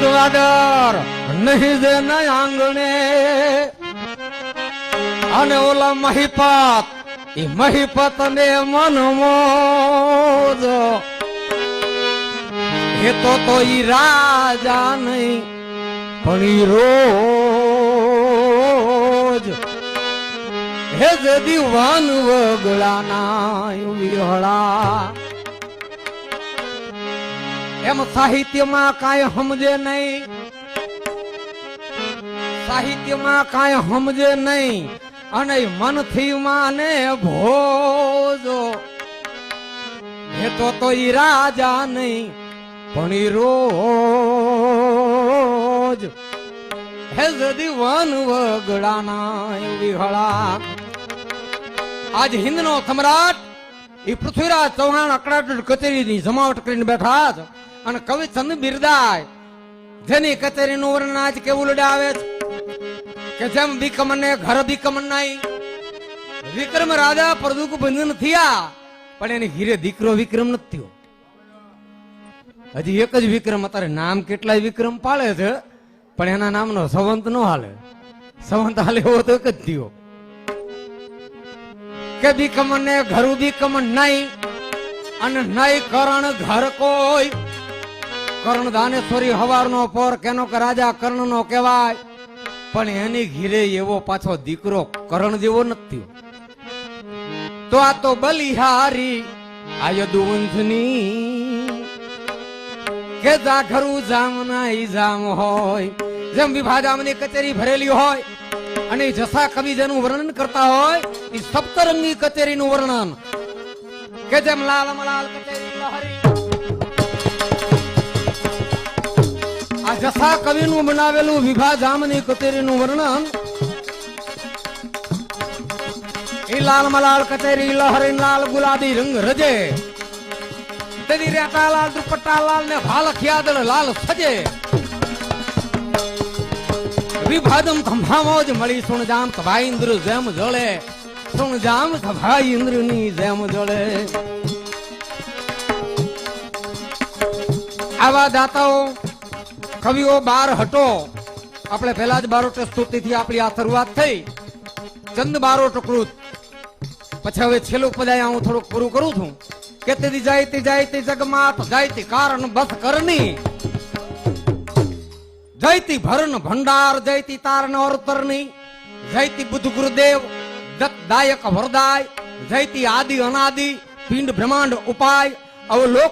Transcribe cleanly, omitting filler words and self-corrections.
દ્વાદર નહીં દે ના આંગણે અને ઓલા મહિપત એ મહિપત ને મન મોજ હે તો ઈ રાજા નહીં પણ ઈ રોજ હે જે દીવાન વગડાના વિહળા એમ સાહિત્યમાં કાંઈ સમજે નહીં, સાહિત્યમાં કાંઈ સમજે નહીં અને મનથી માને ભોજો હે તો ઈ રાજા નહીં પણ ઈ રોજ હે જદી વન વગડાના વિહળા. આજ હિન્દનો સમ્રાટ ઈ પૃથ્વીરાજ ચૌહાણ અકળાટ કચેરીની જમાવટ કરીને બેઠા છે અને કવિચંદ બિરદાય જેની કચેરીનું વર્ણન આજ કેવું લડાવે છે કે જેમ વિકમને ઘર વિકમન નહીં. વિક્રમ રાજા પરદુક બંધન થયા પણ એની ઘીરે દીકરો વિક્રમ નથી થયો. હજી એક જ વિક્રમ, અત્યારે નામ કેટલાય વિક્રમ પાળે છે પણ એના નામનો સંવંત નો હાલે. સંવંત હાલે એવો તો એક જ થયો કે વિકમન ને ઘરું વિકમન નહીં અને નહીં કરણ ઘર કોઈ. કર્ણ દાનેશ્વરી હવારનો પોર કેનો કે રાજા કર્ણ નો કહેવાય પણ એની ઘીરે એવો પાછો દીકરો કર્ણ જેવો નથી. તો આ તો બલિહારી આ યદુવંશની કે જા ઘરું જામ ના ઈ જામ હોય. જેમ વિભાજામની કચેરી ભરેલી હોય અને જસા કવિ જેનું વર્ણન કરતા હોય એ સપ્તરંગી કચેરીનું વર્ણન કે જેમ લાલ મલાલ કચેરી લહરી. આ જસા કવિનું બનાવેલું વિભાજામની કચેરીનું વર્ણન એ લાલ મલાલ કચેરી લહરી લાલ ગુલાબી રંગ રજે તેની રેટા લાલ દુપટ્ટા લાલ ને ભાલ ખિયાદળ લાલ સજે. વિભાદમ થંભામો જ મળી સુણ જામ સભાઈ ઇન્દ્ર જેમ જળે, સુણ જામ સભાઈ ઇન્દ્ર ની જેમ જળે. આવા દાતાઓ કવિઓ બાર હટો. આપણે પહેલા જ બારોટ સ્તુતિ થી આપણી આ શરૂઆત થઈ ચંદ બારોટ કૃત. પછી હવે છેલ્લું પદાય હું થોડુંક પૂરું કરું છું કે તેથી જાયતી જગમાત જાયતી કારણ બસ કરની જયતી ભરણ ભંડાર જયતી તારણ અવતરની જયતી બુદ્ધ ગુરુદેવ દત્ત દાયક વરદાય જયતી આદિ અનાદિ પિંડ બ્રહ્માંડ ઉપાય અવલોક